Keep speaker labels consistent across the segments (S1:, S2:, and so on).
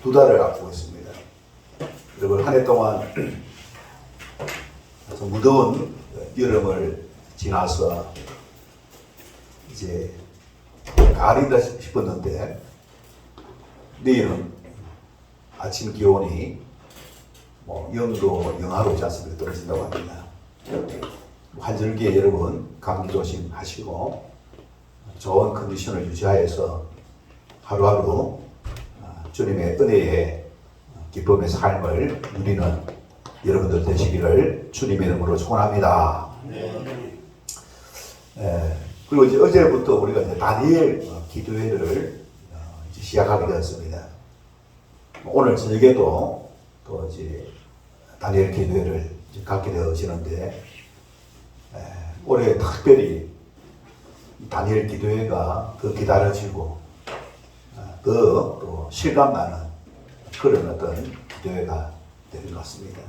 S1: 2달을 앞두고 있습니다. 그리고 한 해 동안 아주 무더운 여름을 지나서 이제 가을이다 싶었는데 내일은 아침 기온이 뭐 0도 영하로 있지 않습니까? 떨어진다고 합니다. 환절기에 여러분 감기 조심하시고 좋은 컨디션을 유지하여서 하루하루 주님의 은혜의 기쁨의 삶을 누리는 여러분들 되시기를 주님의 이름으로 축원합니다. 그리고 이제 어제부터 우리가 이제 다니엘 기도회를 이제 시작하게 되었습니다. 오늘 저녁에도 또 이제 다니엘 기도회를 이제 갖게 되어지는데 올해 특별히 다니엘 기도회가 더 기다려지고 더 또 실감나는 그런 어떤 기도회가 되는 것 같습니다.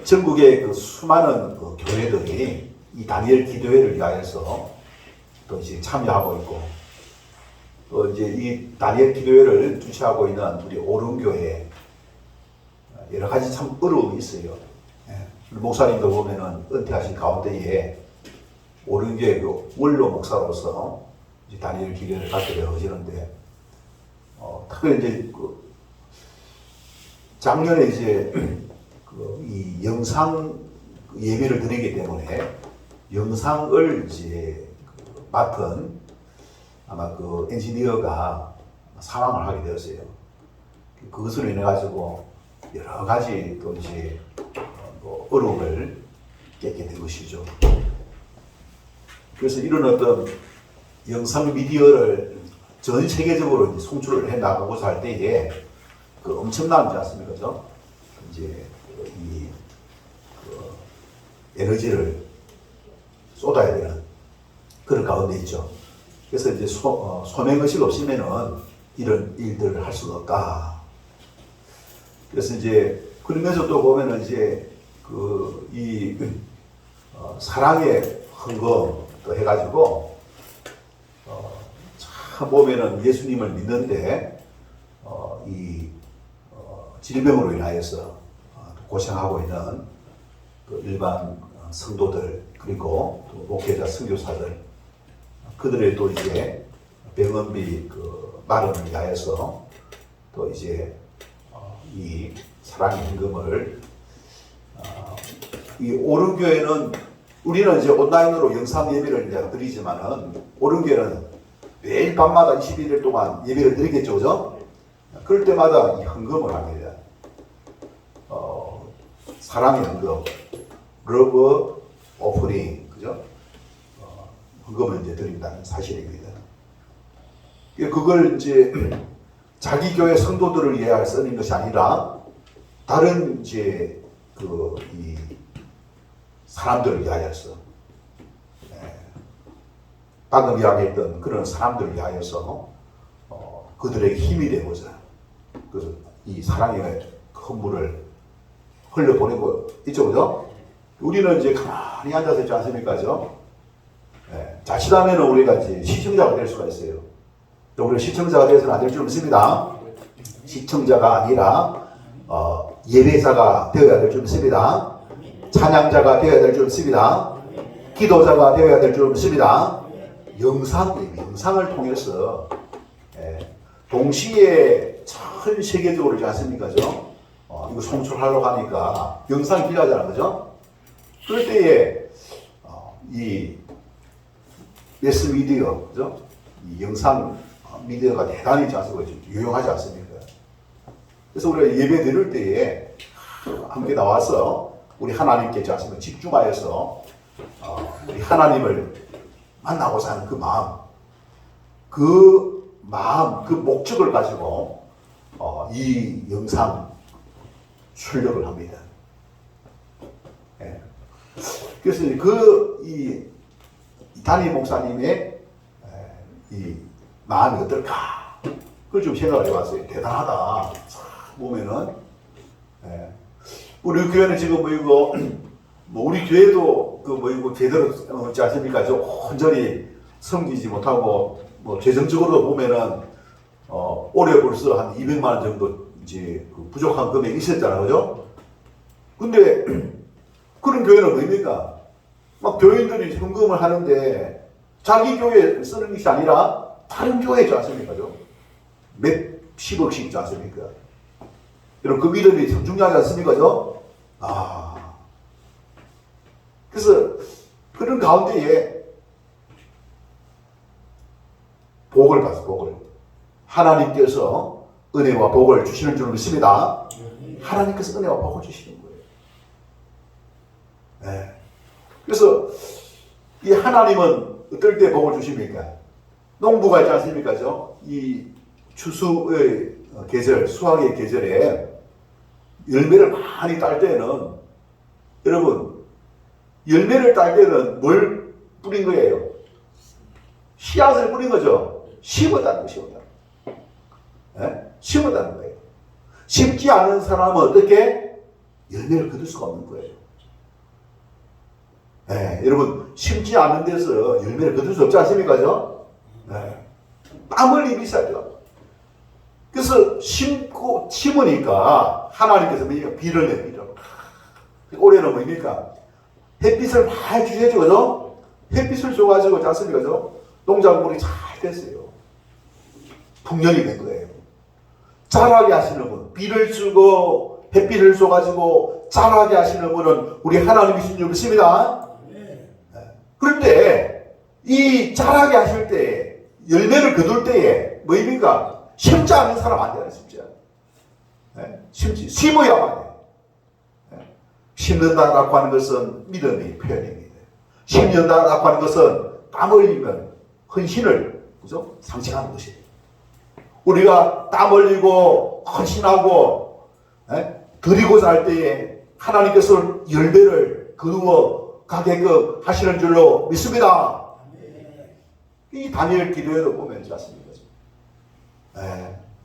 S1: 전국의 그 수많은 그 교회들이 이 다니엘 기도회를 위하여서 또 이제 참여하고 있고 또 이제 이 다니엘 기도회를 주최하고 있는 우리 오른교회 여러 가지 참 어려움이 있어요. 목사님도 보면은 은퇴하신 가운데에 오른교회 그 원로 목사로서 이제 다니엘 기도회를 갖게 되어지는데 특별히 이제 그 작년에 이제 이 영상 예배를 드리기 때문에 영상을 이제 맡은 아마 그 엔지니어가 사망을 하게 되었어요. 그것으로 인해 가지고 여러 가지 또 이제 뭐 어려움을 겪게 된 것이죠. 그래서 이런 어떤 영상 미디어를 전 세계적으로 이제 송출을 해 나가고자 할 때에 그 엄청나지 않습니까? 그죠? 이제 이 에너지를 쏟아야 되는 그런 가운데 있죠. 그래서 이제 소명의식 없으면은 이런 일들을 할 수가 없다. 그래서 이제 그러면서 또 보면은 이제 사랑의 헌금 또 해가지고 참 보면은 예수님을 믿는데 질병으로 인하여서 고생하고 있는 그 일반 성도들 그리고 또 목회자 선교사들 그들의 또 이제 병원비 그 마련을 위하여서 또 이제 이 사랑의 헌금을 이 오른교회는 우리는 이제 온라인으로 영상 예배를 이제 드리지만은 오른교회는 매일 밤마다 21일 동안 예배를 드리겠죠, 그죠? 그럴 때마다 이 헌금을 합니다. 사랑의 헌금, 러브 오프닝, 그죠? 헌금을 이제 드린다는 사실입니다. 그걸 이제 자기 교회 성도들을 위해 쓰는 것이 아니라 다른 이제 이 사람들을 위하여서 방금 이야기했던 그런 사람들을 위하여서 그들에게 힘이 되고자 그래서 이 사랑의 헌물을 흘려보내고 있죠, 그죠? 우리는 이제 가만히 앉아서 있지 않습니까, 그죠? 자칫하면 우리가 이제 시청자가 될 수가 있어요. 우리가 시청자가 되어서는 안 될 줄 믿습니다. 시청자가 아니라 예배자가 되어야 될 줄 믿습니다. 찬양자가 되어야 될 줄 믿습니다. 기도자가 되어야 될 줄 믿습니다. 영상을 통해서 동시에 전 세계적으로 있지 않습니까? 그죠? 이거 송출하려고 하니까 영상이 필요하잖아요. 그죠? 그럴 때에 이 매스미디어, 그죠? 이 영상 미디어가 대단히 있지 않습니까? 유용하지 않습니까? 그래서 우리가 예배 드릴 때에 함께 나와서 우리 하나님께 있지 않습니까? 집중하여서 우리 하나님을 만나고자 하는 그 마음, 그 목적을 가지고 이 영상 출력을 합니다. 그래서 이 담임 목사님의 이 마음이 어떨까? 그걸 좀 생각을 해봤어요. 대단하다. 보면은 우리 교회는 지금 우리 교회도 이거 제대로 있지 않습니까? 온전히 섬기지 못하고 뭐 재정적으로 보면은 올해 벌써 한 200만 원 정도 이제 그 부족한 금액이 있었잖아요, 그죠? 근데 그런 교회는 뭡니까? 막 교인들이 헌금을 하는데 자기 교회에 쓰는 것이 아니라 다른 교회에 있지 않습니까? 몇 10억씩 있지 않습니까? 여러분, 그 믿음이 참 중요하지 않습니까? 그래서 그런 가운데에 복을 받습니다. 복을. 하나님께서 은혜와 복을 주시는 줄 믿습니다. 하나님께서 은혜와 복을 주시는 거예요. 네. 그래서 이 하나님은 어떨 때 복을 주십니까? 농부가 있지 않습니까? 이 추수의 계절, 수확의 계절에 열매를 많이 딸 때는, 여러분, 열매를 딸 때는 뭘 뿌린 거예요? 씨앗을 뿌린 거죠. 심었다는 거예요. 네? 심었다는 거예요. 심지 않은 사람은 어떻게 열매를 거둘 수가 없는 거예요. 네, 여러분, 심지 않은 데서 열매를 거둘 수 없지 않습니까? 네. 땀 흘리기 시작해요. 그래서 심으니까 하나님께서 뭡니까? 비를 내리죠. 올해는 뭡니까? 햇빛을 많이 주셔야죠, 그죠? 햇빛을 줘가지고, 있지 않습니까? 농작물이 잘 됐어요. 풍년이 된 거예요. 자라게 하시는 분, 비를 주고 햇빛을 줘가지고 자라게 하시는 분은 우리 하나님이신 줄 믿습니다. 그런데 이 자라게 하실 때, 열매를 거둘 때에 뭐입니까? 심지 않은 사람 안 돼요, 심지 않아요. 심어야만 해요. 심는다라고 하는 것은 믿음의 표현입니다. 심는다라고 하는 것은 땀 흘리면 헌신을, 그죠? 상징하는 것이에요. 우리가 땀 흘리고 헌신하고 드리고자 할 때에 하나님께서 열매를 거두어 가게끔 하시는 줄로 믿습니다. 이 다니엘 기도에도 보면 있지 않습니까?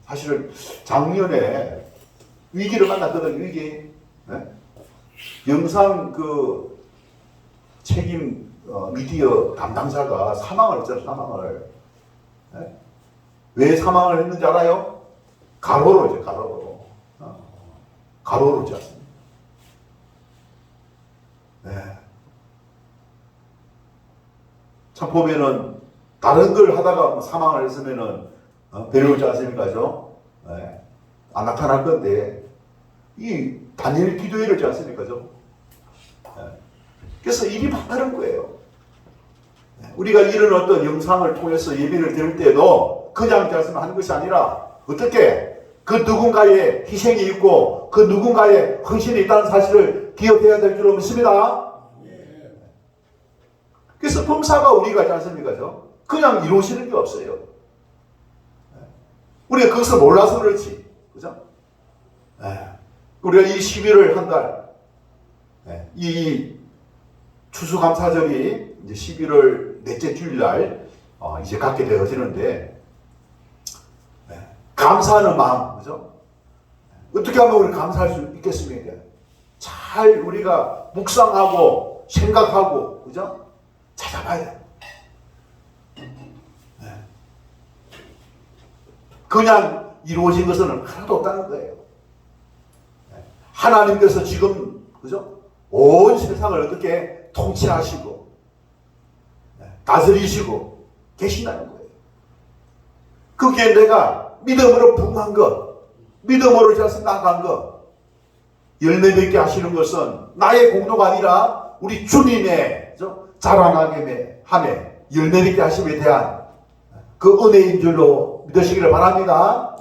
S1: 사실은 작년에 위기를 만났거든요. 위기. 영상 그 책임 미디어 담당자가 사망을 했잖아요. 사망을. 왜 사망을 했는지 알아요? 가로로, 이제 가로로. 가로로 있지 않습니까? 참 보면은 다른 걸 하다가 사망을 했으면은 배려오지 않습니까? 안 나타날 건데 이 다니엘 기도회를 하지 않습니까? 그래서 일이 많다는 거예요. 우리가 이런 어떤 영상을 통해서 예배를 드릴 때도 그냥 하는 것이 아니라 어떻게 그 누군가의 희생이 있고 그 누군가의 헌신이 있다는 사실을 기억해야 될 줄로 믿습니다. 그래서 범사가 우리가 있지 않습니까? 그냥 이루어지는 게 없어요. 우리가 그것을 몰라서 그렇지. 그죠? 우리가 이 11월 한 달, 이 추수감사절이 이제 11월 넷째 주일날 이제 갖게 되어지는데, 감사하는 마음, 그죠? 어떻게 하면 우리 감사할 수 있겠습니까? 잘 우리가 묵상하고 생각하고, 그죠? 찾아봐야 돼요. 그냥 이루어진 것은 하나도 없다는 거예요. 하나님께서 지금, 그죠? 온 세상을 어떻게 통치하시고, 다스리시고 계신다는 거예요. 그게 내가 믿음으로 부응한 것, 믿음으로 자서 나간 것, 열매 맺게 하시는 것은 나의 공로가 아니라 우리 주님의 자라나게 함에 열매 맺게 하심에 대한 그 은혜인 줄로 믿으시기를 바랍니다.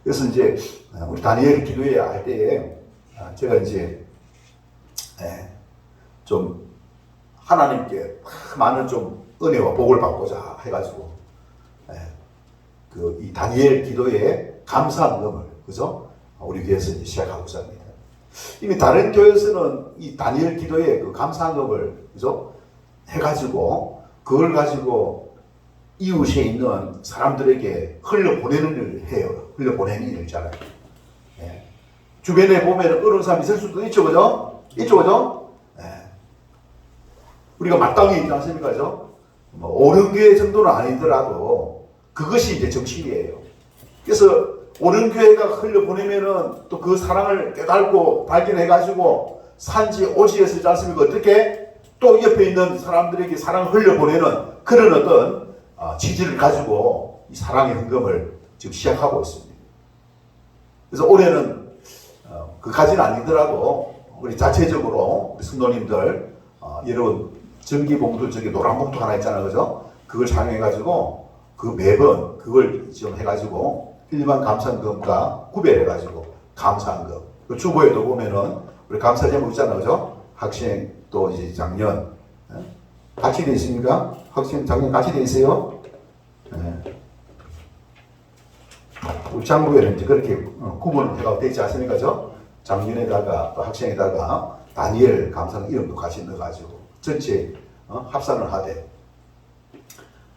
S1: 그래서 이제 우리 다니엘 기도회 할 때에 제가 이제 좀 하나님께 많은 좀 은혜와 복을 받고자 해가지고 그 이 다니엘 기도에 감사헌금을, 그죠? 우리 교회에서 이제 시작하고자 합니다. 이미 다른 교회에서는 이 다니엘 기도에 그 감사헌금을, 그죠? 해가지고 그걸 가지고 이웃에 있는 사람들에게 흘려보내는 일을 해요. 흘려보내는 일을 잘해요. 주변에 보면 어려운 사람이 있을 수도 있죠, 그죠? 있죠, 그죠? 우리가 마땅히 있지 않습니까, 그죠? 뭐 옳은 교회 정도는 아니더라도 그것이 이제 정신이에요. 그래서 옳은 교회가 흘려보내면은 또 그 사랑을 깨닫고 발견해가지고 산지 오지에서 있지 않습니까? 어떻게 또 옆에 있는 사람들에게 사랑을 흘려보내는 그런 어떤 지지를 가지고 이 사랑의 헌금을 지금 시작하고 있습니다. 그래서 올해는 그까지는 아니더라도 우리 자체적으로 우리 성도님들 여러분 전기봉투 저기 노란 봉투 하나 있잖아요, 그죠? 그걸 사용해가지고 그 매번 그걸 좀 해가지고 일반 감사금과 구별해가지고 감사한금. 그 주보에도 보면은 우리 감사 제목 있잖아요, 그죠? 학생 또 이제 작년 같이 돼 있습니까? 학생 작년 같이 돼 있어요? 네. 우리 장부에는 이제 그렇게 구분을 해가 되어 있지 않습니까? 죠? 작년에다가 또 학생에다가 다니엘 감사는 이름도 같이 넣어가지고 전체 합산을 하되.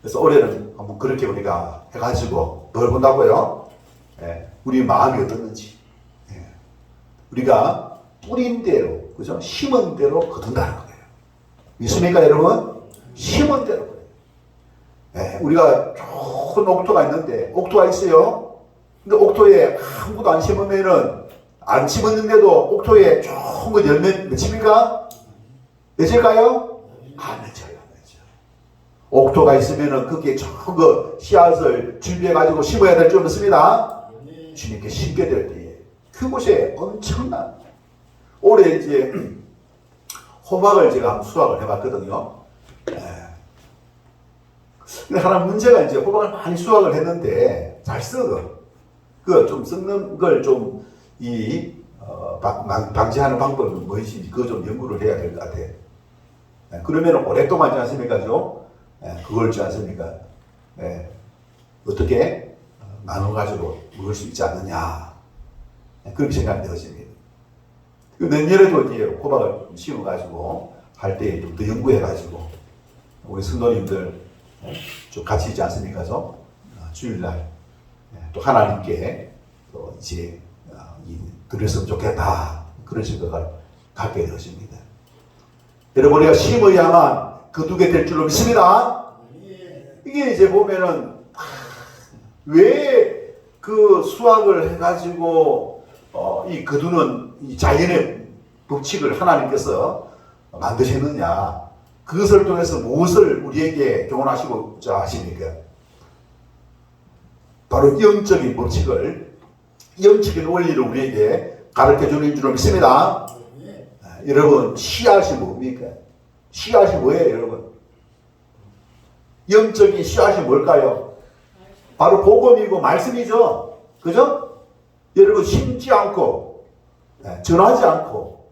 S1: 그래서 올해는 한번 그렇게 우리가 해가지고 뭘 본다고요? 예, 우리 마음이 어떻는지. 예, 우리가 뿌린 대로, 그죠? 심은 대로 거둔다는 거예요. 믿습니까, 여러분? 심은 대로 그래요. 예, 우리가 좋은 옥토가 있는데, 옥토가 있어요. 근데 옥토에 아무것도 안 심으면은, 안 심었는데도 옥토에 좋은 거 열매 맺힙니까? 맺을까요? 안 맺혀요, 안 맺혀요. 옥토가 있으면은 그게 좋은 거 씨앗을 준비해가지고 심어야 될 줄 믿습니다. 주님께 심게 될 때에 그곳에 엄청난 올해 이제 호박을 제가 한번 수확을 해봤거든요. 근데 하나 문제가 이제 호박을 많이 수확을 했는데 잘 썩어. 그 좀 썩는 걸 좀 방지하는 방법은 무엇인지 그거 좀 연구를 해야 될 것 같아요. 그러면 오랫동안 있지 않습니까? 그걸 있지 않습니까? 어떻게 나눠가지고 먹을 수 있지 않느냐. 그렇게 생각이 되었습니다. 내년에도 이제 호박을 심어가지고 할 때 좀 더 연구해가지고 우리 성도님들 좀 같이 있지 않습니까? 주일날 또 하나님께 또 이제 드렸으면 좋겠다. 그런 생각을 갖게 되었습니다. 여러분, 우리가 심어야만 거두게 될 줄로 믿습니다. 이게 이제 보면은 왜 그 수확을 해가지고 이 거두는 이 자연의 법칙을 하나님께서 만드셨느냐? 그것을 통해서 무엇을 우리에게 교훈하시고자 하십니까? 바로 영적인 법칙을, 영적인 원리를 우리에게 가르쳐주는 줄로 믿습니다. 여러분, 씨앗이 뭡니까? 씨앗이 뭐예요, 여러분? 영적인 씨앗이 뭘까요? 바로 복음이고 말씀이죠. 그죠? 여러분, 심지 않고 전하지 않고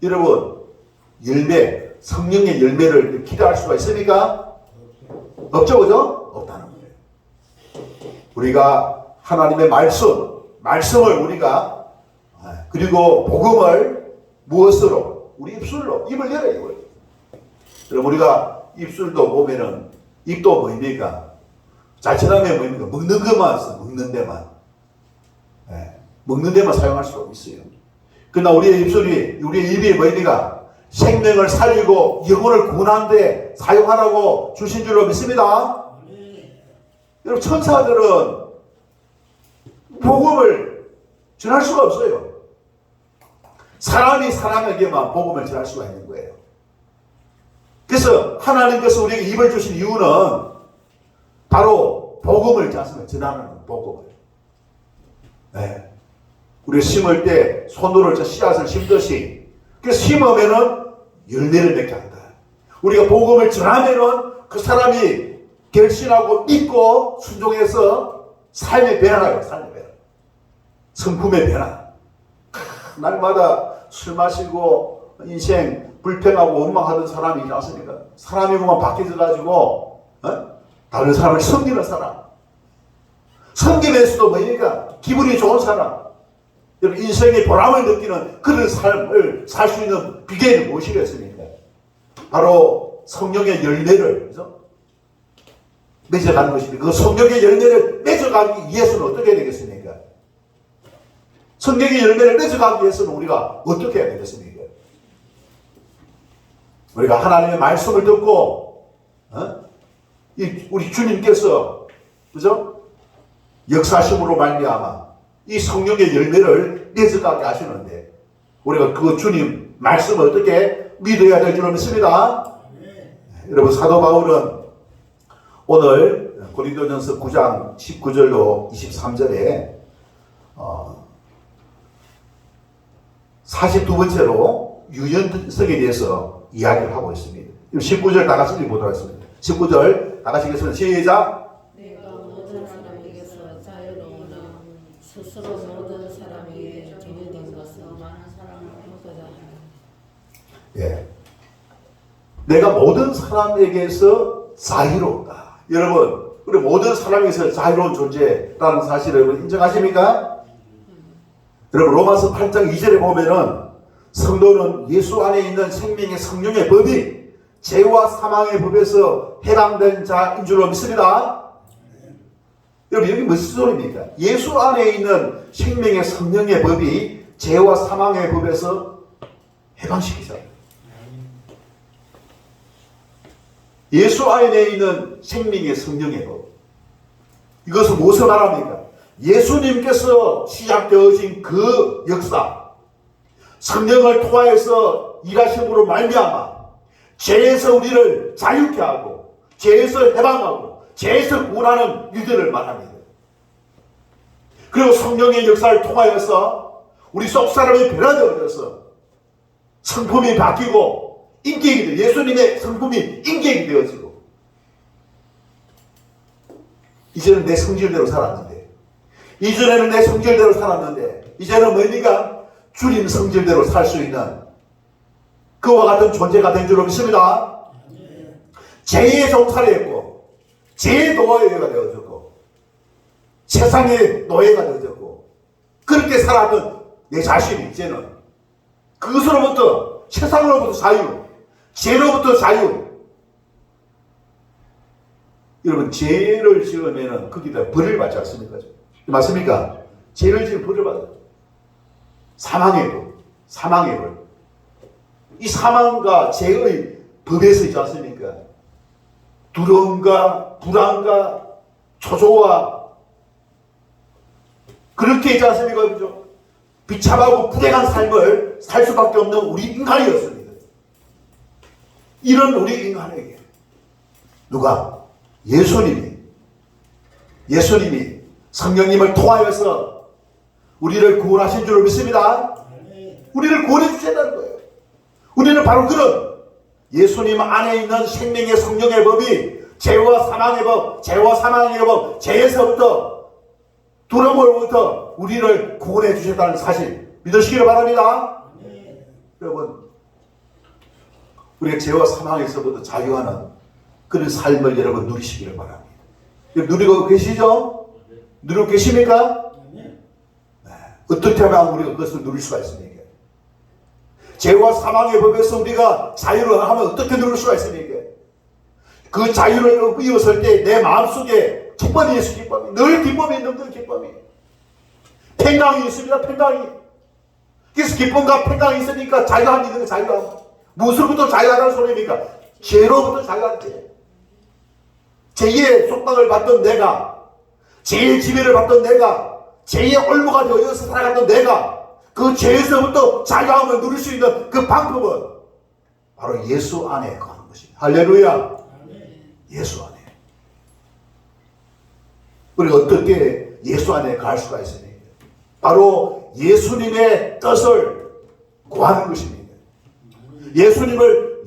S1: 여러분 열매, 성령의 열매를 기대할 수가 있습니까? 없죠, 그죠? 없다는 거예요. 우리가 하나님의 말씀을 우리가 그리고 복음을 무엇으로? 우리 입술로, 입을 열어요, 입을. 그럼 우리가 입술도 보면은 입도 뭡니까? 자칫하면 뭡니까? 먹는 것만 써, 먹는 데만. 먹는 데만 사용할 수가 있어요. 그러나 우리의 입술이, 우리의 입이 뭡니까? 생명을 살리고 영혼을 구원하는 데 사용하라고 주신 줄로 믿습니다. 여러분, 천사들은 복음을 전할 수가 없어요. 사람이 사람에게만 복음을 전할 수가 있는 거예요. 그래서 하나님께서 우리에게 입을 주신 이유는 바로 복음을 전하는 복음을. 우리 심을 때 손으로 씨앗을 심듯이, 그래서 심으면은 열매를 맺게 한다. 우리가 복음을 전하면은 그 사람이 결신하고 믿고 순종해서 삶의 변화가요, 삶의 변화. 성품의 변화. 날마다 술 마시고 인생 불평하고 원망하던 사람이 있지 않습니까? 사람이 그만 바뀌어가지고 다른 사람을 섬기는 사람. 섬기면서도 뭐니까 기분이 좋은 사람. 여러분, 인생의 보람을 느끼는 그런 삶을 살 수 있는 비결이 무엇이겠습니까? 바로 성령의 열매를, 그죠? 맺어가는 것입니다. 그 성령의 열매를 맺어가기 위해서는 어떻게 되겠습니까? 성령의 열매를 맺어가기 위해서는 우리가 어떻게 해야 되겠습니까? 우리가 하나님의 말씀을 듣고 우리 주님께서 그죠? 역사심으로 말미암아 이 성령의 열매를 맺어가게 하시는데 우리가 그 주님 말씀을 어떻게 믿어야 될 줄 믿습니다. 여러분 사도 바울은 오늘 고린도전서 9장 19절로 23절에 42번째로 유연성에 대해서 이야기를 하고 있습니다. 19절 다 같이 보도록 하겠습니다. 19절 다 같이 읽겠습니다. 시작.
S2: 내가 모든 사람에게서 자유로우나 스스로 모든 사람에게 종이된 것은 많은 사람을 얻고자 하는.
S1: 예. 내가 모든 사람에게서 자유롭다. 여러분, 우리 모든 사람에게서 자유로운 존재라는 사실을 여러분 인정하십니까? 여러분 로마서 8장 2절에 보면은 성도는 예수 안에 있는 생명의 성령의 법이 죄와 사망의 법에서 해방된 자인 줄로 믿습니다. 여러분 여기 무슨 소리입니까? 예수 안에 있는 생명의 성령의 법이 죄와 사망의 법에서 해방시키자. 예수 안에 있는 생명의 성령의 법. 이것은 무엇을 말합니까? 예수님께서 시작되어진 그 역사, 성령을 통하여서 일하심으로 말미암아 죄에서 우리를 자유케 하고 죄에서 해방하고 죄에서 구원하는 일들을 말합니다. 그리고 성령의 역사를 통하여서 우리 속 사람이 변화되어져서 성품이 바뀌고 인격이 되어 예수님의 성품이 인격이 되어지고 이제는 내 성질대로 살았는데 이전에는 내 성질대로 살았는데 이제는 뭡니까? 주님 성질대로 살 수 있는 그와 같은 존재가 된 줄로 믿습니다. 죄의 종살이 했고 죄의 노예가 되어졌고 세상의 노예가 되어졌고 그렇게 살았던 내 자신이 이제는 그것으로부터 세상으로부터 자유, 죄로부터 자유. 여러분 죄를 지으면 거기다 벌을 받지 않습니까? 맞습니까? 죄를 지으면 벌을 받아요. 사망의 벌, 사망의 벌. 이 사망과 죄의 법에서 있지 않습니까? 두려움과 불안과 초조와 그렇게 있지 않습니까? 그죠? 비참하고 불행한 삶을 살 수밖에 없는 우리 인간이었습니다. 이런 우리 인간에게 누가? 예수님이 성령님을 통하여서 우리를 구원하신 줄 믿습니다. 우리를 구원해 주신다는 거예요. 우리는 바로 그런 예수님 안에 있는 생명의 성령의 법이 죄와 사망의 법, 죄와 사망의 법, 죄에서부터 두려움으로부터 우리를 구원해 주셨다는 사실 믿으시기를 바랍니다. 여러분 우리가 죄와 사망에서부터 자유하는 그런 삶을 여러분 누리시기를 바랍니다. 누리고 계시죠? 누리고 계십니까? 네. 어떻게 하면 우리가 그것을 누릴 수가 있습니까? 죄와 사망의 법에서 우리가 자유를 하면 어떻게 누릴 수가 있습니까? 그 자유를 이었을 때 내 마음속에 기쁨이 예수 기쁨이 늘 기쁨이 있는 그 기쁨이 평강이 있습니다. 평강이. 그래서 기쁨과 평강이 있으니까 자유함이 있는 거 자유함. 무엇으로부터 자유하라는 소리입니까? 죄로부터 자유한 죄. 죄의 속박을 받던 내가, 죄의 지배를 받던 내가, 죄의 올무가 되어서 살아갔던 내가 그 죄에서부터 자유함을 누릴 수 있는 그 방법은 바로 예수 안에 거하는 것입니다. 할렐루야. 예수 안에. 우리가 어떻게 예수 안에 갈 수가 있습니까? 바로 예수님의 뜻을 구하는 것입니다. 예수님을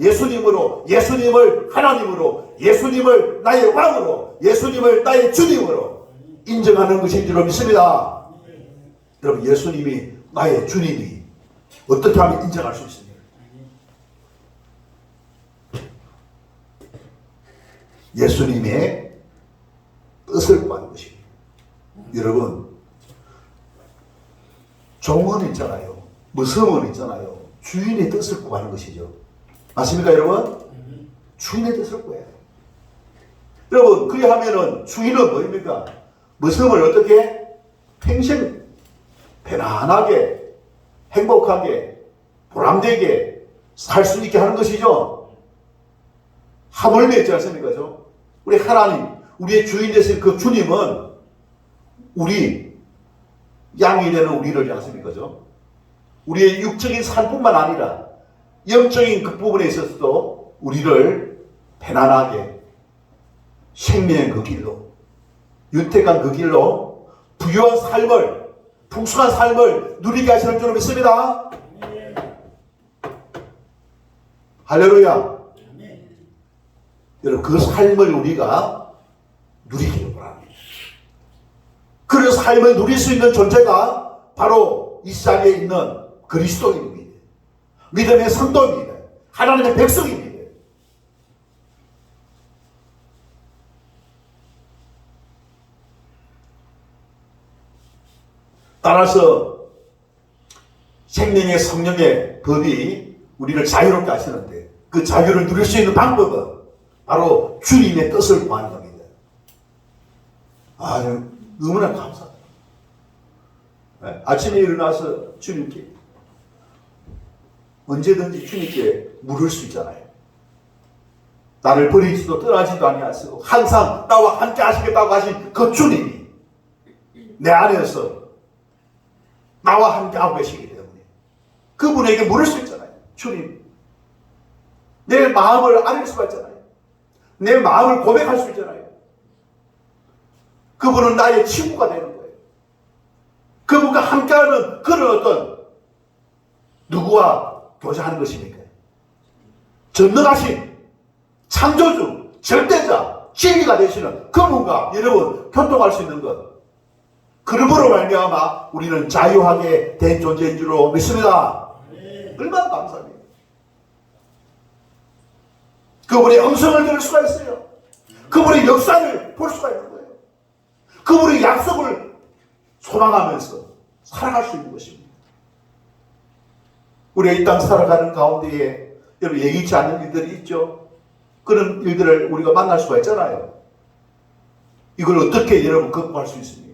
S1: 하나님으로, 예수님을 나의 왕으로, 예수님을 나의 주님으로 인정하는 것인 줄 믿습니다. 여러분, 예수님이 나의 주님이 어떻게 하면 인정할 수 있습니까? 예수님의 뜻을 구하는 것입니다. 여러분, 종은 있잖아요. 무성은 있잖아요. 주인의 뜻을 구하는 것이죠. 맞습니까, 여러분? 주인의 뜻을 구해요. 여러분, 그리하면은 주인은 뭐입니까? 무성을 어떻게? 평생 편안하게, 행복하게, 보람되게 살 수 있게 하는 것이죠. 하물며 있지 않습니까? 우리 하나님, 우리의 주인 되신 그 주님은 우리 양이 되는 우리를 양습인 거죠. 우리의 육적인 삶뿐만 아니라 영적인 그 부분에 있어서도 우리를 편안하게 생명의 그 길로, 윤택한 그 길로 부유한 삶을, 풍성한 삶을 누리게 하시는 줄로 믿습니다. 할렐루야. 여러분, 그 삶을 우리가 누리기를 바랍니다. 그 삶을 누릴 수 있는 존재가 바로 이 자리에 있는 그리스도인입니다. 믿음의 성도입니다. 하나님의 백성입니다. 따라서 생명의 성령의 법이 우리를 자유롭게 하시는데 그 자유를 누릴 수 있는 방법은 바로 주님의 뜻을 구하는 겁니다. 아, 너무나 감사합니다. 아침에 일어나서 주님께 언제든지 주님께 물을 수 있잖아요. 나를 버리지도 떠나지도 아니하시고 항상 나와 함께 하시겠다고 하신 그 주님이 내 안에서 나와 함께 하고 계시기 때문에 그분에게 물을 수 있잖아요. 주님, 내 마음을 아릴 수가 있잖아요. 내 마음을 고백할 수 있잖아요. 그분은 나의 친구가 되는 거예요. 그분과 함께하는 그런 어떤 누구와 교제하는 것입니까? 전능하신 창조주, 절대자, 진리가 되시는 그분과 여러분 교통할 수 있는 것, 그러므로 말미암아 우리는 자유하게 된 존재인 줄로 믿습니다. 얼마나 감사합니다. 그분의 음성을 들을 수가 있어요. 그분의 역사를 볼 수가 있는 거예요. 그분의 약속을 소망하면서 살아갈 수 있는 것입니다. 우리가 이 땅 살아가는 가운데에 여러분 예기치 않은 일들이 있죠. 그런 일들을 우리가 만날 수가 있잖아요. 이걸 어떻게 여러분 극복할 수 있습니까?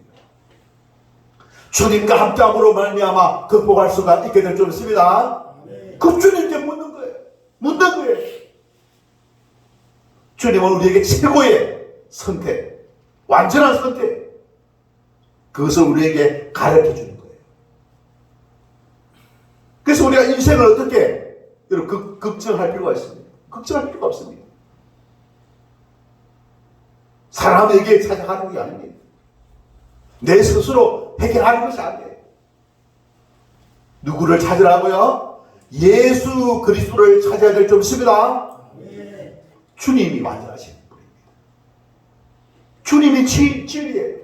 S1: 주님과 함께함으로 말미암아 극복할 수가 있게 될 줄 믿습니다. 그 주님께 묻는 거예요. 묻는 거예요. 주님은 우리에게 최고의 선택, 완전한 선택, 그것을 우리에게 가르쳐 주는 거예요. 그래서 우리가 인생을 어떻게 여러분 걱정할 필요가 있습니다. 걱정할 필요가 없습니다. 사람에게 찾아가는 게 아닙니다. 내 스스로 해결하는 것이 아니에요. 누구를 찾으라고요? 예수 그리스도를 찾아야 될 줄 믿습니다. 주님이 완전하신 분입니다. 주님이 진리예요.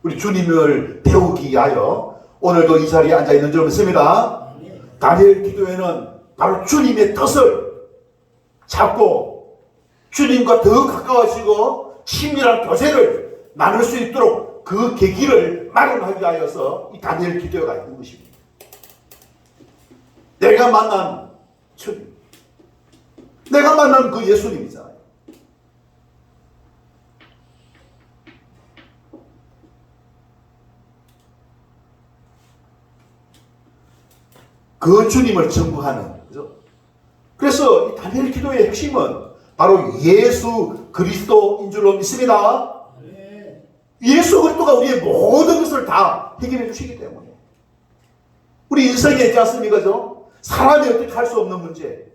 S1: 우리 주님을 배우기 위하여 오늘도 이 자리에 앉아 있는 줄 믿습니다. 다니엘 기도에는 바로 주님의 뜻을 찾고 주님과 더 가까워지고 친밀한 교제를 나눌 수 있도록 그 계기를 마련하기 위하여서 이 다니엘 기도가 있는 것입니다. 내가 만난 주님, 내가 만난 그 예수님이잖아요. 그 주님을 전부하는 거죠. 그래서 이 다니엘 기도의 핵심은 바로 예수 그리스도인 줄로 믿습니다. 예수 그리스도가 우리의 모든 것을 다 해결해 주시기 때문에 우리 인생에 있지 않습니까? 사람이 어떻게 할 수 없는 문제,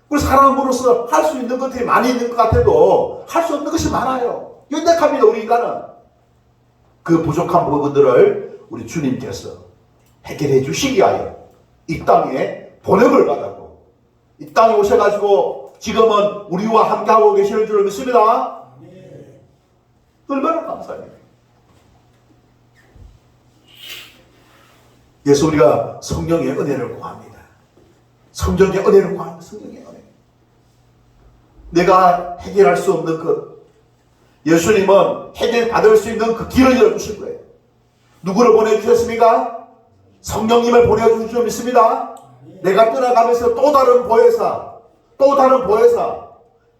S1: 우리 사람으로서 할 수 있는 것들이 많이 있는 것 같아도 할 수 없는 것이 많아요. 연약합니다. 우리 인간은. 그 부족한 부분들을 우리 주님께서 해결해 주시기 위하여 이 땅에 번역을 받았고 이 땅에 오셔가지고 지금은 우리와 함께하고 계시는 줄 믿습니다. 얼마나 감사합니다. 그래서 우리가 성령의 은혜를 구합니다. 성령의 은혜를 구합니다. 성령의 은혜. 내가 해결할 수 없는 것, 예수님은 해결받을 수 있는 그 길을 열어주신 거예요. 누구를 보내주셨습니까? 성령님을 보내주신 줄 믿습니다. 내가 떠나가면서 또 다른 보혜사, 또 다른 보혜사,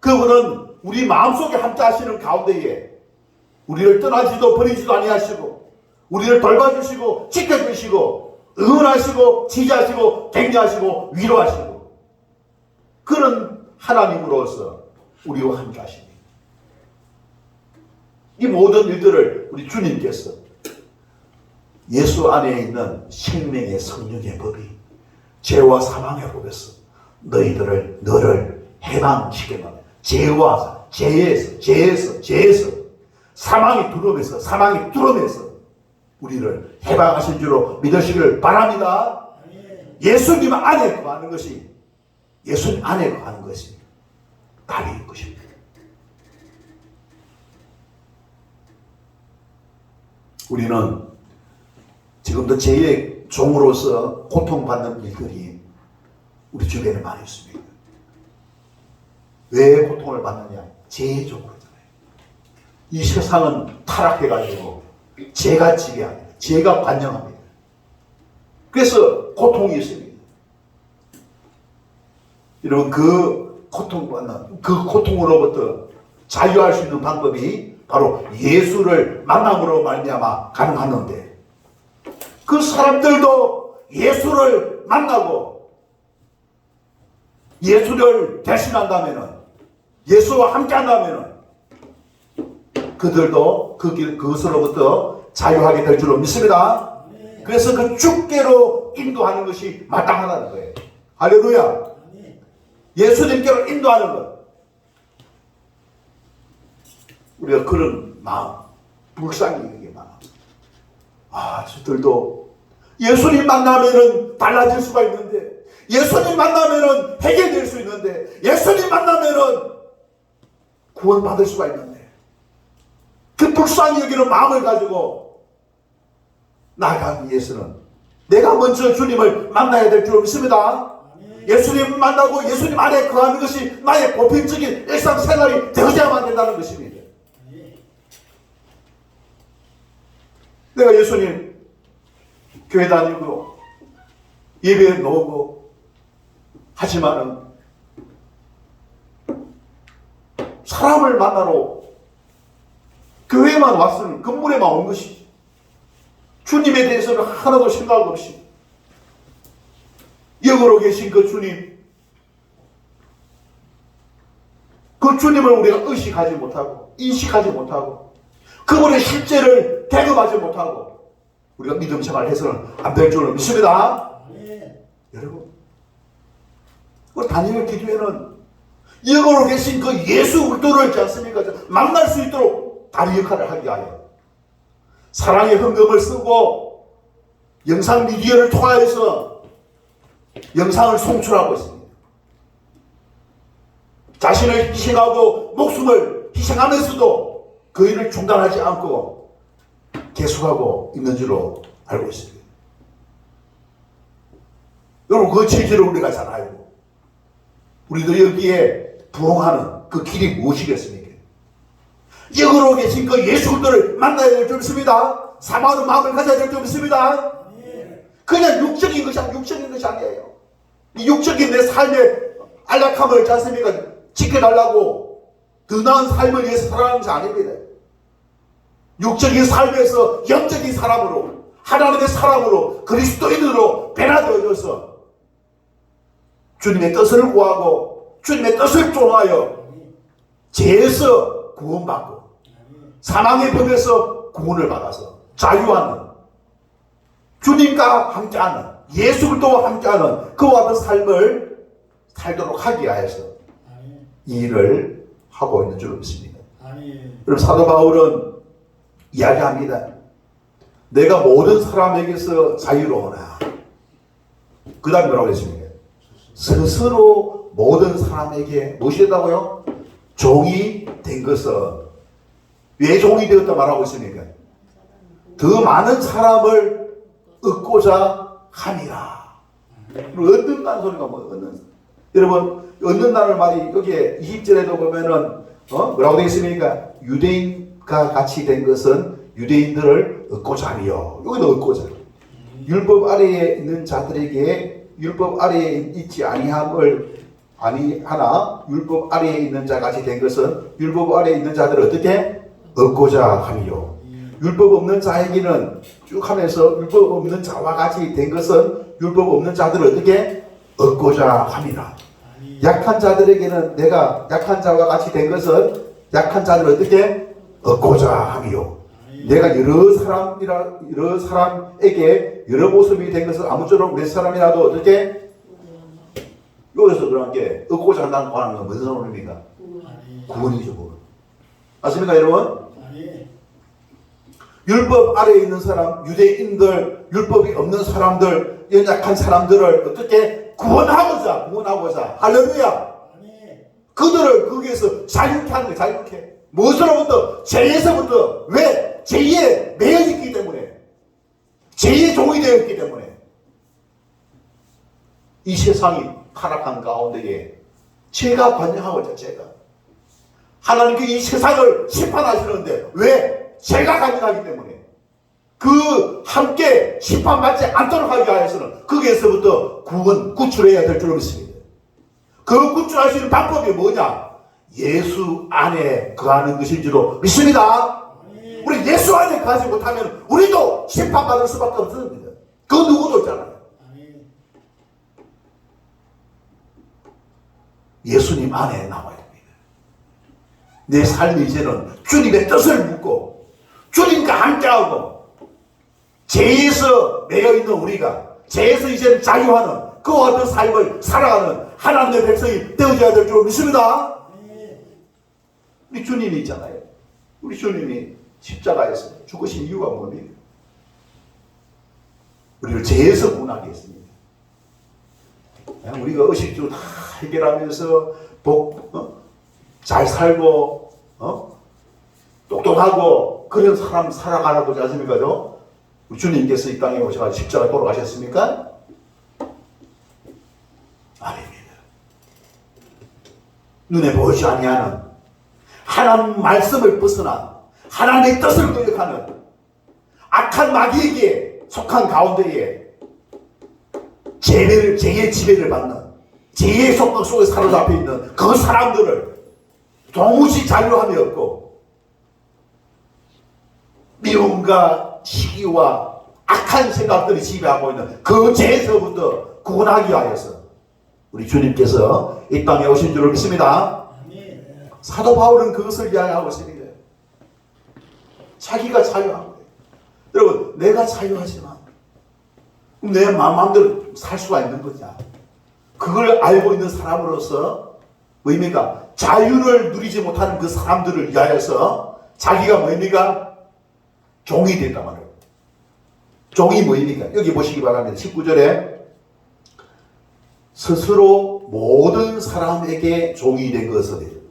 S1: 그분은 우리 마음속에 함께 하시는 가운데에 우리를 떠나지도 버리지도 아니하시고 우리를 돌봐주시고 지켜주시고 응원하시고 지지하시고 격려하시고 위로하시고 그런 하나님으로서 우리와 함께 하십니다. 이 모든 일들을 우리 주님께서 예수 안에 있는 생명의 성령의 법이 죄와 사망의 법에서 너를 해방시키는 죄에서 사망의 두려움에서 우리를 해방하신 줄로 믿으시기를 바랍니다. 예수님 안에 거하는 것이 답인 것입니다. 우리는 지금도 죄의 종으로서 고통받는 일들이 우리 주변에 많이 있습니다. 왜 고통을 받느냐? 죄의 종으로잖아요. 이 세상은 타락해가지고 죄가 지배합니다. 죄가 관영합니다. 그래서 고통이 있습니다. 여러분, 그 고통으로부터 자유할 수 있는 방법이 바로 예수를 만남으로 말미암아 가능하는데, 그 사람들도 예수를 만나고 예수를 대신한다면은, 예수와 함께 한다면은 그들도 그것으로부터 자유하게 될 줄로 믿습니다. 그래서 그 주께로 인도하는 것이 마땅하다는 거예요. 할렐루야. 예수님께로 인도하는 것. 우리가 그런 마음, 불쌍히 이게 마음. 저들도 예수님 만나면은 달라질 수가 있는데, 예수님 만나면은 해결될 수 있는데, 예수님 만나면은 구원받을 수가 있는데, 그 불쌍히 여기는 마음을 가지고 나아가기 위해서는 내가 먼저 주님을 만나야 될 줄 믿습니다. 예수님 만나고 예수님 안에 거하는 것이 나의 보편적인 일상생활이 되어야만 된다는 것입니다. 내가 예수님 교회 다니고 예배에 나오고 하지만은 사람을 만나러 교회만 왔으면 건물에만 온 것이지, 주님에 대해서는 하나도 생각 없이 영으로 계신 그 주님을 우리가 의식하지 못하고 인식하지 못하고 그분의 실제를 대급하지 못하고 우리가 믿음 생활을 해서는 안 될 줄로 믿습니다. 여러분, 그 다니엘 기도에는 영으로 계신 그 예수 그리스도를 있지 않습니까? 만날 수 있도록 다리 역할을 하기 위하여 사랑의 헌금을 쓰고 영상 미디어를 통하여서 영상을 송출하고 있습니다. 자신을 희생하고 목숨을 희생하면서도 그 일을 중단하지 않고 계속하고 있는 줄로 알고 있습니다. 여러분, 그 체질을 우리가 잘 알고 우리도 여기에 부응하는 그 길이 무엇이겠습니까? 영으로 계신 그 예수 그리스도를 만나야 될 줄 믿습니다. 사모하는 마음을 가져야 될 줄 믿습니다. 그냥 육적인 것이 아니에요. 이 육적인 내 삶의 안락함을 않습니까? 지켜달라고 더 나은 삶을 위해서 살아가는 것이 아닙니다. 육적인 삶에서 영적인 사람으로, 하나님의 사람으로, 그리스도인으로 변화되어져서 주님의 뜻을 구하고 주님의 뜻을 종하여 죄에서 구원받고 사망의 법에서 구원을 받아서 자유하는, 주님과 함께하는, 예수 그리스도와 함께하는 그와 같은 삶을 살도록 하기 위해서 이 일을 하고 있는 줄 믿습니다. 그럼 사도 바울은 이야기합니다. 내가 모든 사람에게서 자유로우나, 그 다음에 뭐라고 했습니까? 스스로 모든 사람에게 무엇이 됐다고요? 종이 된 것은, 왜 종이 되었다 말하고 있습니까? 더 많은 사람을 얻고자 함이라. 얻는다는 소리가 얻는. 여러분, 얻는다는 말이 여기에 20절에도 보면은 뭐라고 되어 있습니까? 유대인과 같이 된 것은 유대인들을 얻고자 함이요. 여기도 얻고자. 율법 아래에 있는 자들에게 율법 아래에 있지 아니하나 율법 아래에 있는 자 같이 된 것은 율법 아래에 있는 자들을 어떻게 얻고자 함이요. 율법 없는 자에게는 쭉 하면서 율법 없는 자와 같이 된 것은 율법 없는 자들을 어떻게 얻고자 함이라. 약한 자들에게는 내가 약한 자와 같이 된 것은 약한 자를 어떻게 얻고자 함이요. 내가 여러 사람에게 여러 모습이 된 것은 아무쪼록 몇 사람이라도 어떻게 여기서 그런 게 얻고자 한다는 건 무슨 의미입니까? 구원이죠, 구원. 맞습니까, 여러분? 율법 아래에 있는 사람, 유대인들, 율법이 없는 사람들, 연약한 사람들을 어떻게 구원하고자, 할렐루야! 그들을 거기에서 자유케 하는 거예요, 자유케. 무엇으로부터? 죄에서부터. 왜? 죄에 매여있기 때문에. 죄의 종이 되었기 때문에. 이 세상이 타락한 가운데에 죄가 관여하고자, 죄가. 하나님께 이 세상을 심판하시는데, 왜? 죄가 관여하기 때문에. 그 함께 심판받지 않도록 하기 위해서는 거기에서부터 구출해야 될 줄 믿습니다. 그 구출할 수 있는 방법이 뭐냐? 예수 안에 거하는 것인 줄로 믿습니다. 우리 예수 안에 거하지 못하면 우리도 심판받을 수밖에 없습니다. 그 누구도 있잖아요. 예수님 안에 나와야 됩니다. 내 삶이 이제는 주님의 뜻을 묻고 주님과 함께하고 죄에서 매여있는 우리가 죄에서 이제는 자유하는 그 어떤 삶을 살아가는 하나님의 백성이 되어져야 될 줄 믿습니다. 우리 주님이 있잖아요. 우리 주님이 십자가에서 죽으신 이유가 뭡니까? 우리를 죄에서 구원하게 했습니다. 우리가 의식주 다 해결하면서 잘 살고 똑똑하고 그런 사람 살아가라고 하지 않습니까? 우리 주님께서 이 땅에 오셔서 십자가에 돌아가셨습니까? 아닙니다. 눈에 보이지 아니하는 하나님 말씀을 벗어나 하나님의 뜻을 거역하는 악한 마귀에게 속한 가운데에 죄의 지배를 받는 죄의 속박 속에 사로잡혀 있는 그 사람들을 도무지 자유함이 없고 미움과 시기와 악한 생각들이 지배하고 있는 그 죄에서부터 구원하기 위하여서 우리 주님께서 이 땅에 오신 줄을 믿습니다. 사도 바울은 그것을 이야기하고 있습니다. 자기가 자유한 거예요. 여러분, 내가 자유하지만 내 마음대로 살 수가 있는 거냐? 그걸 알고 있는 사람으로서 뭐입니까? 자유를 누리지 못하는 그 사람들을 위하여서 자기가 뭐입니까? 종이 됐단 말이에요. 종이 뭐입니까? 여기 보시기 바랍니다. 19절에 스스로 모든 사람에게 종이 된 것을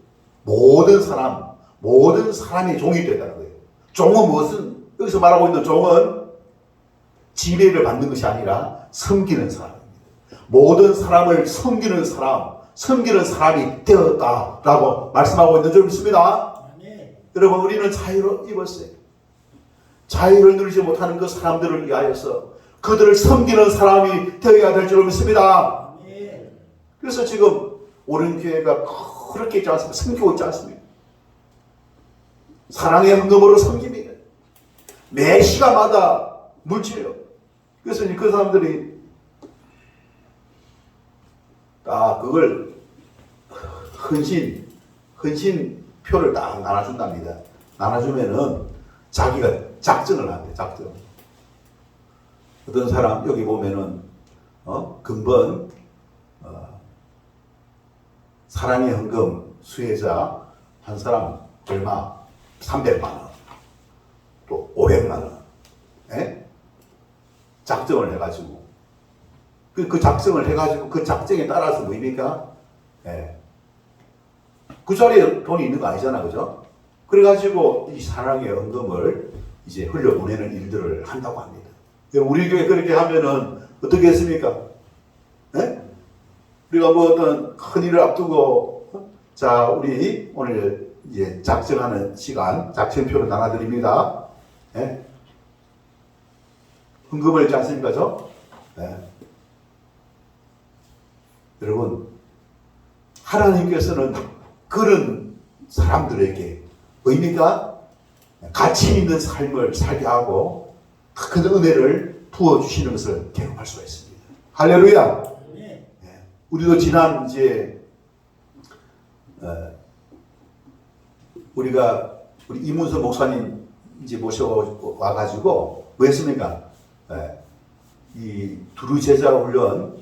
S1: 모든 사람이 종이 됐다는 거예요. 종은 무엇은, 여기서 말하고 있는 종은 지배를 받는 것이 아니라 섬기는 사람입니다. 모든 사람을 섬기는 사람이 되었다라고 말씀하고 있는 줄 믿습니다. 여러분, 우리는 자유를 입었어요. 자유를 누리지 못하는 그 사람들을 위하여서 그들을 섬기는 사람이 되어야 될 줄 믿습니다. 그래서 지금 오른 교회가 그렇게 있지 않습니까? 섬기고 있지 않습니까? 사랑의 헌금으로 섬깁니다. 매 시간마다 물질요. 그래서 그 사람들이 그걸 헌신표를 딱 나눠준답니다. 나눠주면은 자기가 작정을 한대, 작정. 어떤 사람, 여기 보면은, 근본, 사랑의 헌금 수혜자, 한 사람, 얼마? 300만원. 또 500만원. 예? 작정을 해가지고. 그 작정을 해가지고, 그 작정에 따라서 뭐입니까? 예. 그 자리에 돈이 있는 거 아니잖아, 그죠? 그래가지고 이 사랑의 헌금을 이제 흘려보내는 일들을 한다고 합니다. 우리 교회 그렇게 하면은 어떻게 했습니까? 네? 우리가 뭐 어떤 큰 일을 앞두고, 자, 우리 오늘 이제 작정하는 시간, 작정표를 나눠드립니다. 네? 헌금을 했지 않습니까? 네. 여러분, 하나님께서는 그런 사람들에게 뭐입니까? 가치 있는 삶을 살게 하고 큰 은혜를 부어주시는 것을 경험할 수가 있습니다. 할렐루야! 네. 우리도 지난 이제 우리가 우리 이문서 목사님 이제 모셔와가지고 뭐 했습니까? 이 두루 제자 훈련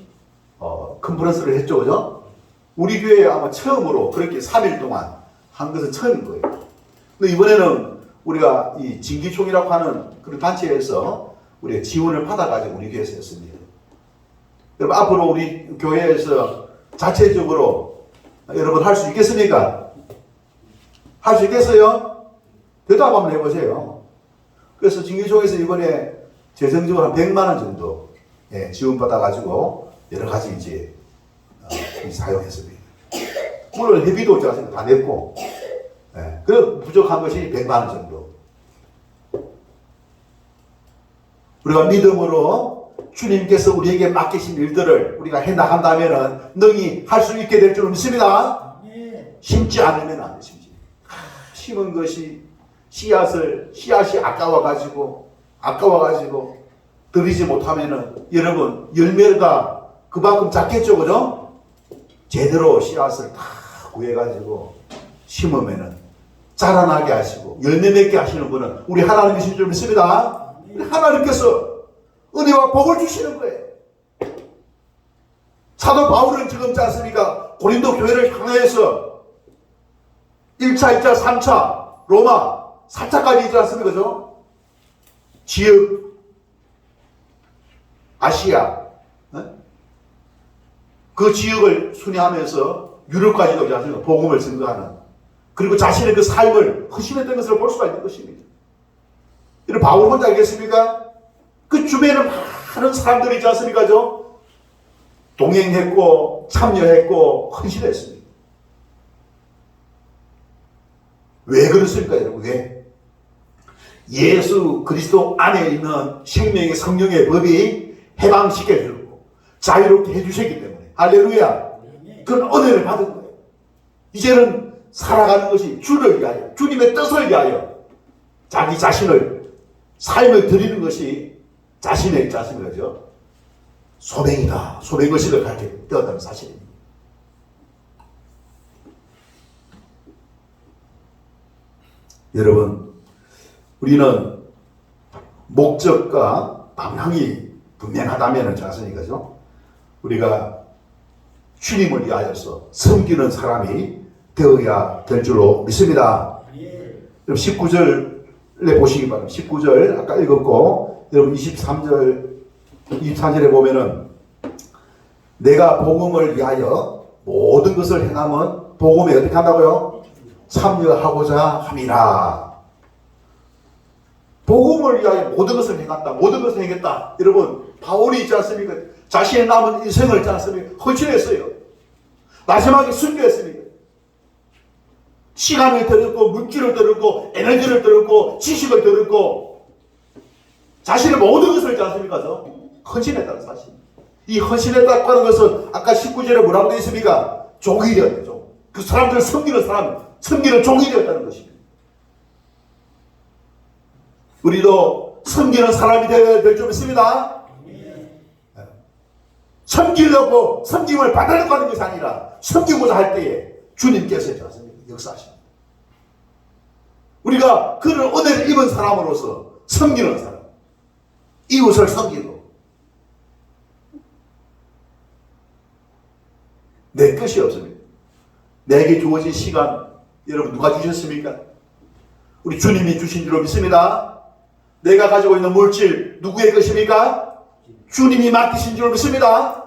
S1: 컨퍼런스를 했죠, 그죠? 우리 교회에 아마 처음으로 그렇게 3일 동안 한 것은 처음인 거예요. 근데 이번에는 우리가 이 진기총이라고 하는 그런 단체에서 우리가 지원을 받아가지고 우리 교회에서 했습니다. 여러분, 앞으로 우리 교회에서 자체적으로 여러분 할 수 있겠습니까? 할 수 있겠어요? 대답 한번 해보세요. 그래서 진기총에서 이번에 재정적으로 한 100만 원 정도 지원받아가지고 여러 가지 이제 사용했습니다. 물론 회비도 제가 다 냈고, 그 부족한 것이 100만 원 정도. 우리가 믿음으로 주님께서 우리에게 맡기신 일들을 우리가 해 나간다면은 능히 할 수 있게 될 줄 믿습니다. 심지 않으면 안 돼, 심지. 심은 것이 씨앗이 아까워가지고 들이지 못하면은 여러분 열매가 그만큼 작겠죠, 그죠? 제대로 씨앗을 다 구해가지고 심으면은 자라나게 하시고 열매 맺게 하시는 분은 우리 하나님이신 줄 믿습니다. 하나님께서 은혜와 복을 주시는 거예요. 사도 바울은 지금 있지 않습니까? 고린도 교회를 향해서 1차, 2차, 3차, 로마, 4차까지 있지 않습니까? 그죠? 지역, 아시아, 그 지역을 순회하면서 유럽까지도 있지 않습니까? 복음을 증거하는. 그리고 자신의 그 삶을 헌신했던 것을 볼 수가 있는 것입니다. 이런 바울 혼자 알겠습니까? 그 주변에는 많은 사람들이 있지 않습니까? 동행했고, 참여했고, 헌신했습니다. 왜 그렇습니까, 여러분? 왜? 예수 그리스도 안에 있는 생명의 성령의 법이 해방시켜주고 자유롭게 해주셨기 때문에. 할렐루야. 그런 은혜를 받은 거예요. 이제는 살아가는 것이 주를 위하여, 주님의 뜻을 위하여 자기 자신을, 삶을 드리는 것이 자신의 자신이죠. 소명이다. 소명의식을 갖게 되었다는 사실입니다. 여러분, 우리는 목적과 방향이 분명하다면 자선이죠. 우리가 주님을 위하여서 섬기는 사람이 되어야 될 줄로 믿습니다. 19절에 보시기 바랍니다. 19절 아까 읽었고 여러분 24절에 보면은 내가 복음을 위하여 모든 것을 행하면 복음에 어떻게 한다고요? 참여하고자 함이라. 복음을 위하여 모든 것을 행한다. 모든 것을 행했다. 여러분 바울이 있지 않습니까? 자신의 남은 인생을 있지 않습니까? 헌신했어요. 마지막에 순교했습니다. 시간을 들었고 물질을 들었고 에너지를 들었고 지식을 들었고 자신의 모든 것을 있지 않습니까? 헌신했다는 사실. 이 헌신했다고 하는 것은 아까 19절에 뭐라고 되어 있습니까? 종이 되었죠. 그 사람들을 섬기는 사람, 섬기는 종이 되었다는 것입니다. 우리도 섬기는 사람이 되어야 될 줄 믿습니다. 섬기려고 섬김을 받으려고 하는 것이 아니라 섬기고자 할 때에 주님께서 역사하십니다. 우리가 그런 은혜를 입은 사람으로서 섬기는 사람, 이웃을 섬기고 내 것이 없습니다. 내게 주어진 시간 여러분 누가 주셨습니까? 우리 주님이 주신 줄로 믿습니다. 내가 가지고 있는 물질 누구의 것입니까? 주님이 맡기신 줄로 믿습니다.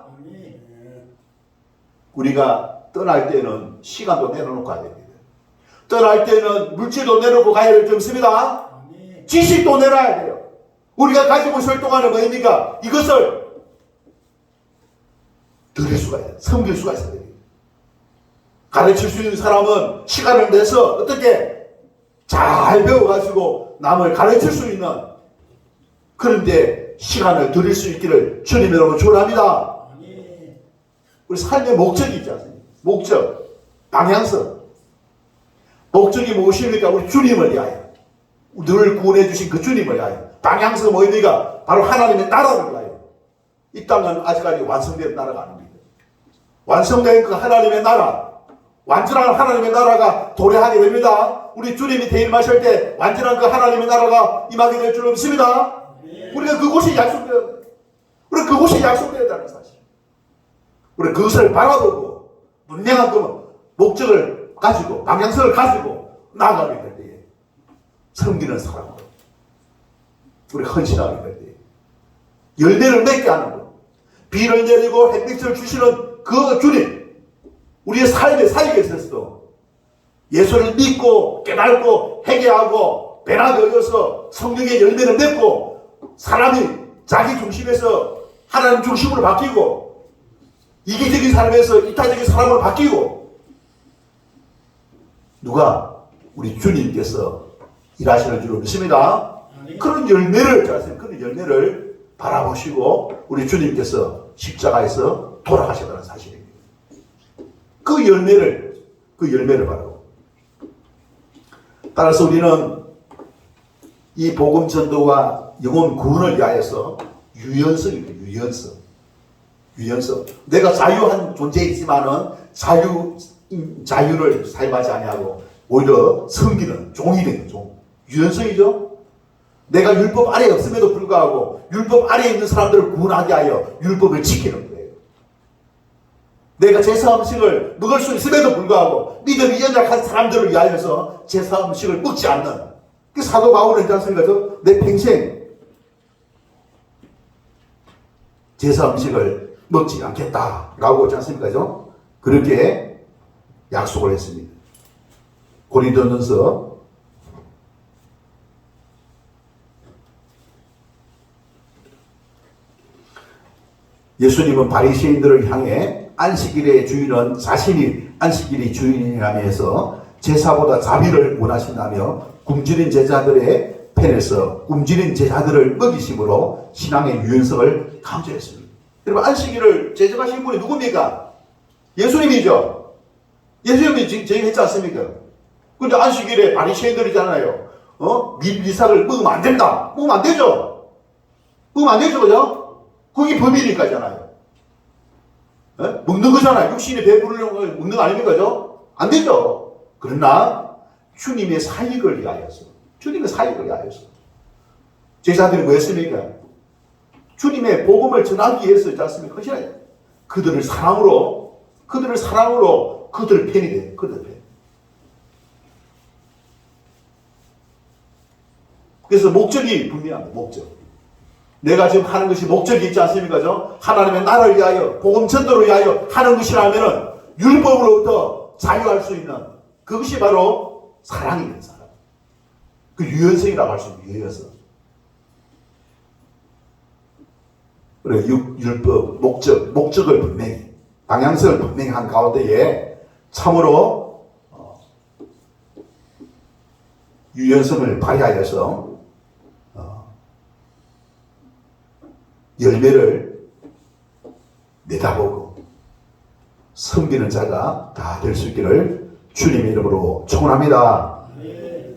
S1: 우리가 떠날 때는 시간도 내려놓고 가야 됩니다. 떠날 때는 물질도 내놓고 가야 될 줄 믿습니다. 지식도 내놔야 돼요. 우리가 가지고 있을 동안은 뭐입니까? 이것을 드릴 수가 있어요. 섬길 수가 있어야 됩니다. 가르칠 수 있는 사람은 시간을 내서 어떻게 잘 배워가지고 남을 가르칠 수 있는 그런데 시간을 드릴 수 있기를 주님 여러분 축원합니다. 우리 삶의 목적이 있지 않습니까? 목적, 방향성. 목적이 무엇입니까? 우리 주님을 위하여. 늘 구원해 주신 그 주님을 위하여. 방향성은 뭐입니까? 바로 하나님의 나라를 위하여. 이 땅은 아직까지 완성된 나라가 아닙니다. 완성된 그 하나님의 나라. 완전한 하나님의 나라가 도래하게 됩니다. 우리 주님이 대임하실 때 완전한 그 하나님의 나라가 임하게 될 줄 믿습니다. 우리가 그곳이 약속되어야 돼. 우리가 그곳이 약속되었다는 사실. 우리가 그것을 바라보고 분명한 그 목적을 가지고 방향성을 가지고 나아가게 될 때에 섬기는 사람으로 우리가 헌신하게 될 때에 열매를 맺게 하는 것, 비를 내리고 햇빛을 주시는 그 주님, 우리의 삶의 사역에 있어서도 예수를 믿고 깨닫고 회개하고 변화되어 여겨서 성령의 열매를 맺고 사람이 자기 중심에서 하나님 중심으로 바뀌고 이기적인 삶에서 이타적인 사람으로 바뀌고 누가? 우리 주님께서 일하시는 줄로 믿습니다. 그런 열매를 바라보시고 우리 주님께서 십자가에서 돌아가셨다는 사실입니다. 그 열매를 바라고. 따라서 우리는 이 복음 전도와 영혼 구원을 위하여서 유연성입니다. 유연성. 내가 자유한 존재이지만은 자유를 사용하지 아니하고 오히려 섬기는 종이 되는 종. 유연성이죠. 내가 율법 아래에 없음에도 불구하고 율법 아래에 있는 사람들을 구원하게 하여 율법을 지키는 거예요. 내가 제사 음식을 먹을 수 있음에도 불구하고 믿음이 연약한 사람들을 위하여서 제사 음식을 먹지 않는 그 사도 바울은 있지 않습니까? 내 평생 제사 음식을 먹지 않겠다라고 있지 않습니까? 그렇게 약속을 했습니다. 고린도전서 '예수님은 바리새인들을 향해 안식일의 주인은 자신이 안식일의 주인이라면서 제사보다 자비를 원하신다며 굶주린 제자들의 편에서 굶주린 제자들을 먹이심으로 신앙의 유연성을 강조했습니다. 여러분, 안식일을 제정하신 분이 누굽니까? 예수님이죠. 예수님이 제정했지 않습니까? 근데 안식일에 바리새인들이잖아요. 밀리삭을 먹으면 안 된다. 먹으면 안 되죠. 그죠? 그게 법이니까잖아요. 먹는 거잖아요. 육신이 배부르려고 먹는 거 아닙니까? 안 되죠. 그러나 주님의 사역을 위하여서 제자들이 뭐 했습니까? 주님의 복음을 전하기 위해서 있지 않습니까? 그들을 사랑으로 그들 편이 돼요. 그들 편. 그래서 목적이 분명합니다. 목적. 내가 지금 하는 것이 목적이 있지 않습니까? 하나님의 나라를 위하여 복음 전도를 위하여 하는 것이라면은 율법으로부터 자유할 수 있는 그것이 바로 사랑입니다. 사랑. 그 유연성이라고 할 수 있는 유연성. 그래 율법 목적을 분명히 방향성을 분명히 한 가운데에 참으로 유연성을 발휘하여서 열매를 내다보고 섬기는 자가 다 될 수 있기를 주님의 이름으로 축원합니다.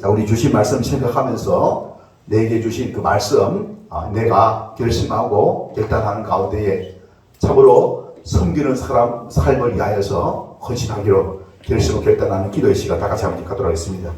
S1: 자, 우리 주신 말씀 생각하면서 내게 주신 그 말씀 내가 결심하고 결단하는 가운데에 참으로 섬기는 사람 삶을 위하여서 헌신하기로 결심을 결단하는 기도의 시간 다 같이 한번 가도록 하겠습니다.